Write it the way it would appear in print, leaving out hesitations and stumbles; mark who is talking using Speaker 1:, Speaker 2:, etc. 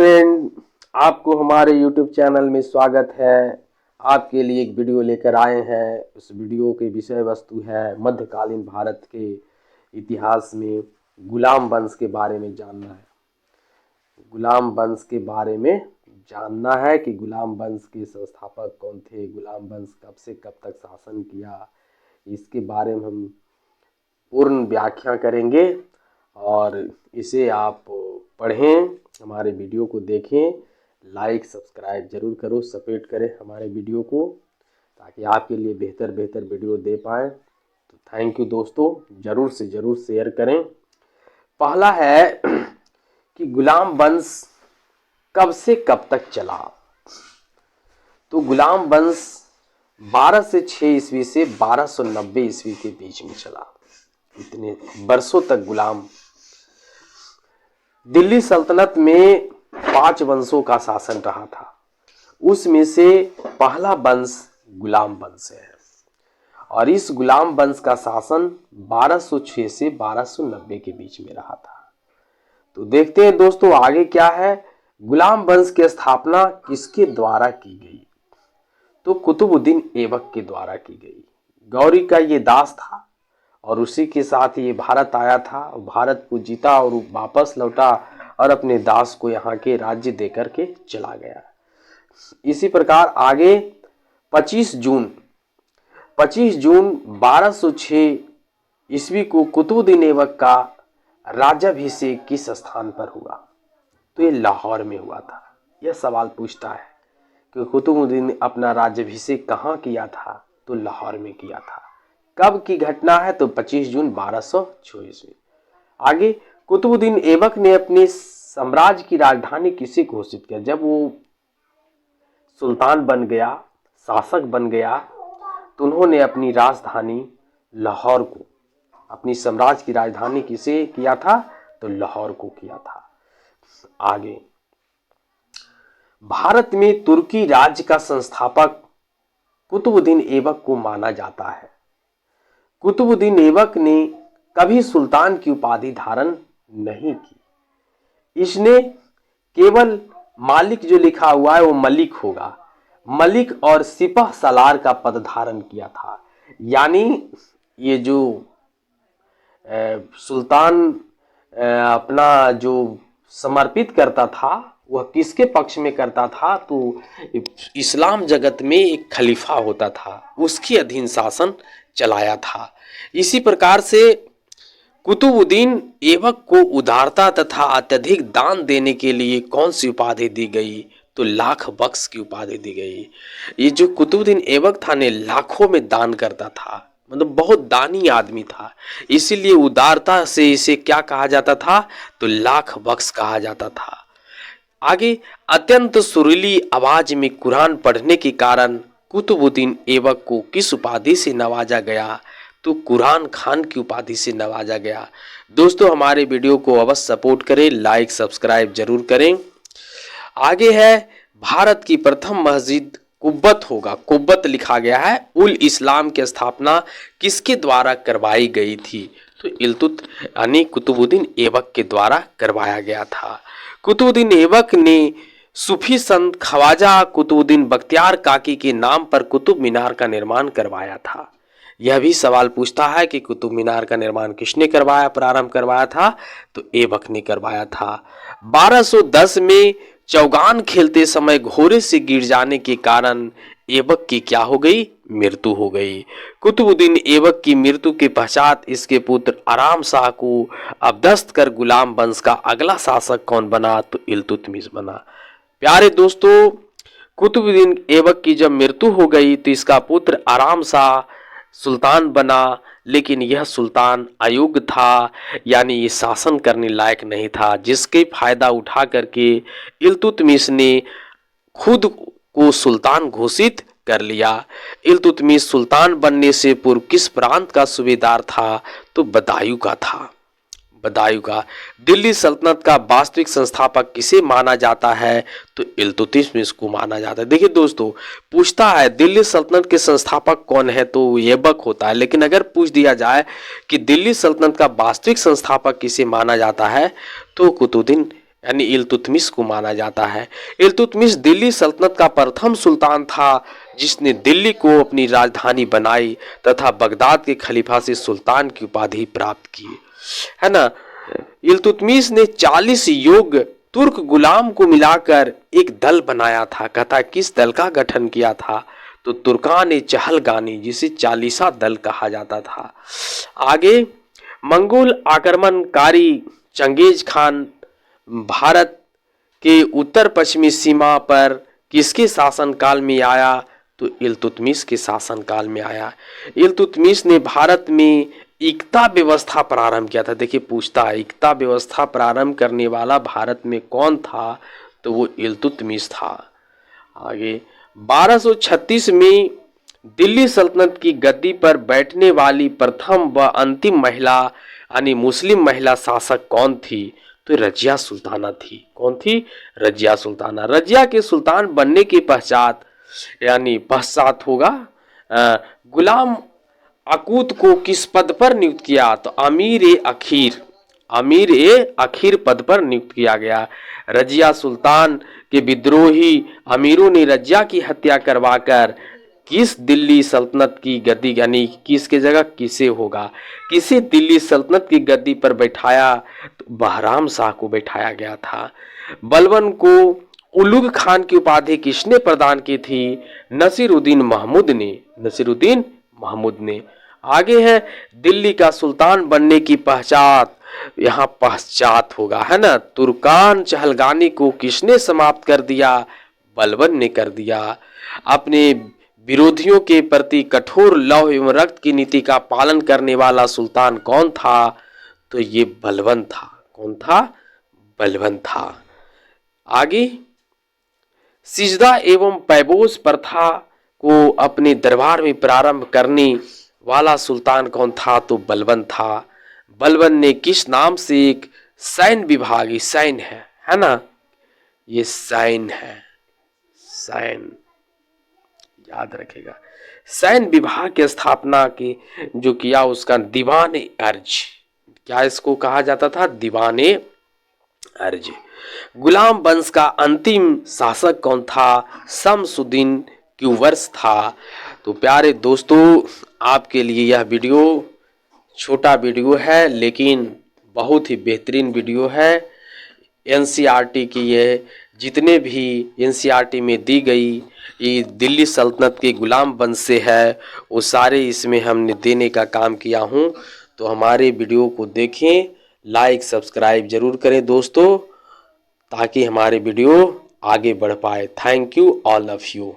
Speaker 1: Friend, आपको हमारे YouTube channel में स्वागत है। आपके लिए एक वीडियो लेकर आए हैं। उस वीडियो की विषय वस्तु है मध्यकालीन भारत के इतिहास में गुलाम वंश के बारे में जानना है। गुलाम वंश के बारे में जानना है कि गुलाम वंश के संस्थापक कौन थे, गुलाम वंश कब से कब तक शासन किया, इसके बारे में हम पूर्ण व्याख्या करेंगे। और इसे आप पढ़ें, हमारे वीडियो को देखें, लाइक सब्सक्राइब जरूर करो, सपोर्ट करें हमारे वीडियो को ताकि आपके लिए बेहतर वीडियो दे पाएँ। तो थैंक यू दोस्तों, ज़रूर से ज़रूर शेयर करें। पहला है कि गुलाम वंश कब से कब तक चला। तो गुलाम वंश 1206 ईस्वी से 1290 ईस्वी के बीच में चला। इतने वर्षों तक गुलाम दिल्ली सल्तनत में 5 वंशों का शासन रहा था। उसमें से पहला वंश गुलाम वंश है और इस गुलाम वंश का शासन 1206 से 1290 के बीच में रहा था। तो देखते हैं दोस्तों आगे क्या है। गुलाम वंश की स्थापना किसके द्वारा की गई? तो कुतुबुद्दीन ऐबक के द्वारा की गई। गौरी का ये दास था और उसी के साथ ये भारत आया था, भारत को जीता और वापस लौटा और अपने दास को यहाँ के राज्य देकर के चला गया। इसी प्रकार आगे 25 जून 1206 ईस्वी को कुतुबुद्दीन ऐबक का राज्याभिषेक किस स्थान पर हुआ? तो ये लाहौर में हुआ था। यह सवाल पूछता है कि कुतुबुद्दीन ने अपना राज्याभिषेक कहाँ किया था? तो लाहौर में किया था। कब की घटना है? तो 25 जून 1206 ईस्वी। आगे कुतुबुद्दीन ऐबक ने अपने साम्राज्य की राजधानी किसे घोषित किया? जब वो सुल्तान बन गया, शासक बन गया, तो उन्होंने अपनी राजधानी लाहौर को, अपनी साम्राज्य की राजधानी किसे किया था? तो लाहौर को किया था। आगे भारत में तुर्की राज्य का संस्थापक कुतुबुद्दीन ऐबक को माना जाता है। कुतुबुद्दीन ऐबक ने कभी सुल्तान की उपाधि धारण नहीं की। इसने केवल मालिक जो लिखा हुआ है वो मलिक होगा, मलिक और सिपह सालार का पद धारण किया था। यानी ये जो सुल्तान अपना जो समर्पित करता था वह किसके पक्ष में करता था? तो इस्लाम जगत में एक खलीफा होता था, उसके अधीन शासन चलाया था। इसी प्रकार से कुतुबुद्दीन ऐबक को उदारता तथा अत्यधिक दान देने के लिए कौन सी उपाधि दी गई? तो लाख बख्श की उपाधि दी गई। ये जो कुतुबुद्दीन ऐबक था ने लाखों में दान करता था, मतलब बहुत दानी आदमी था, इसीलिए उदारता से इसे क्या कहा जाता था? तो लाख बख्श कहा जाता था। आगे अत्यंत सुरीली आवाज में कुरान पढ़ने के कारण कुतुबुद्दीन ऐबक को किस उपाधि से नवाजा गया? तो कुरान खान की उपाधि से नवाजा गया। दोस्तों हमारे वीडियो को अवश्य सपोर्ट करें, लाइक सब्सक्राइब जरूर करें। आगे है भारत की प्रथम मस्जिद कुब्बत होगा, कुब्बत लिखा गया है। उल इस्लाम की स्थापना किसके द्वारा करवाई गई थी? तो इल्तुत यानी कुतुबुद्दीन ऐबक के द्वारा करवाया गया था। कुतुबुद्दीन ऐबक ने सूफी संत ख्वाजा कुतुबुद्दीन बख्तियार काकी के नाम पर कुतुब मीनार का निर्माण करवाया था। यह भी सवाल पूछता है कि कुतुब मीनार का निर्माण किसने करवाया, प्रारंभ करवाया था? तो ऐबक ने करवाया था। 1210 में चौगान खेलते समय घोड़े से गिर जाने के कारण ऐबक की क्या हो गई? मृत्यु हो गई। कुतुबुद्दीन ऐबक की मृत्यु के पश्चात इसके पुत्र आराम शाह को अबदस्त कर गुलाम वंश का अगला शासक कौन बना? तो इल्तुतमिश बना। प्यारे दोस्तों, कुतुबुद्दीन ऐबक की जब मृत्यु हो गई तो इसका पुत्र आराम शाह सुल्तान बना, लेकिन यह सुल्तान अयोग्य था, यानी ये शासन करने लायक नहीं था, जिसके फायदा उठा करके इल्तुतमिश ने खुद को सुल्तान घोषित कर लिया। इल्तुतमिश सुल्तान बनने से पूर्व किस प्रांत का सूबेदार था? तो बदायूं का था, बदायूं का। दिल्ली सल्तनत का वास्तविक संस्थापक किसे माना जाता है? तो इल्तुतमिश को माना जाता है। देखिए दोस्तों, पूछता है दिल्ली सल्तनत के संस्थापक कौन है? तो ऐबक होता है। लेकिन अगर पूछ दिया जाए कि दिल्ली सल्तनत का वास्तविक संस्थापक किसे माना जाता है? तो कुतुबुद्दीन यानी इल्तुतमिश को माना जाता है। इल्तुतमिश दिल्ली सल्तनत का प्रथम सुल्तान था जिसने दिल्ली को अपनी राजधानी बनाई तथा बगदाद के खलीफा से सुल्तान की उपाधि प्राप्त की, है ना। इल्तुतमिश ने 40 योग्य तुर्क गुलाम को मिलाकर एक दल बनाया था। कहता किस दल का गठन किया था, तो तुर्कान चहलगानी, जिसे 40 दल कहा जाता था। आगे मंगोल आक्रमणकारी चंगेज खान भारत के उत्तर पश्चिमी सीमा पर किसके शासनकाल में आया, तो इल्तुतमिश के शासनकाल में आया। इल्तुतमिश ने भारत में एकता व्यवस्था प्रारंभ किया था। देखिए पूछता है एकता व्यवस्था प्रारंभ करने वाला भारत में कौन था, तो वो इल्तुतमिश था। आगे 1236 में दिल्ली सल्तनत की गद्दी पर बैठने वाली प्रथम व अंतिम महिला यानी मुस्लिम महिला शासक कौन थी, तो रजिया सुल्ताना थी। कौन थी, रजिया सुल्ताना। रजिया के सुल्तान बनने के पश्चात होगा गुलाम अकूत को किस पद पर नियुक्त किया, तो अमीर ए अखीर पद पर नियुक्त किया गया। रजिया सुल्तान के विद्रोही अमीरों ने रजिया की हत्या करवाकर किस दिल्ली सल्तनत की गद्दी यानी किसके जगह किसे होगा, किसे दिल्ली सल्तनत की गद्दी पर बैठाया, तो बहराम शाह को बैठाया गया था। बलबन को उलुग खान की उपाधि किसने प्रदान की थी, नसीरुद्दीन महमूद ने। आगे है दिल्ली का सुल्तान बनने की पश्चात होगा, है ना। तुर्कान चहलगानी को किसने समाप्त कर दिया, बलबन ने कर दिया। अपने विरोधियों के प्रति कठोर लौह एवं रक्त की नीति का पालन करने वाला सुल्तान कौन था, तो ये बलबन था। कौन था, बलबन था। आगे सिजदा एवं पैबोस प्रथा को अपने दरबार में प्रारंभ करने वाला सुल्तान कौन था, तो बलबन था। बलबन ने किस नाम से एक सैन्य विभाग, ये सैन्य है ना, ये सैन्य है, सैन्य याद रखेगा। सैन्य विभाग की स्थापना की जो किया उसका दीवान अर्ज, क्या इसको कहा जाता था, दीवान अर्ज। गुलाम वंश का अंतिम शासक कौन था, शमसुद्दीन क्यूवर्स था। तो प्यारे दोस्तों आपके लिए यह वीडियो छोटा वीडियो है लेकिन बहुत ही बेहतरीन वीडियो है। एनसीईआरटी की ये जितने भी एनसीईआरटी में दी गई ये दिल्ली सल्तनत के गुलाम वंश से है वो सारे इसमें हमने देने का काम किया हूँ। तो हमारे वीडियो को देखें, लाइक सब्सक्राइब जरूर करें दोस्तों, ताकि हमारे वीडियो आगे बढ़ पाए। Thank you all of you.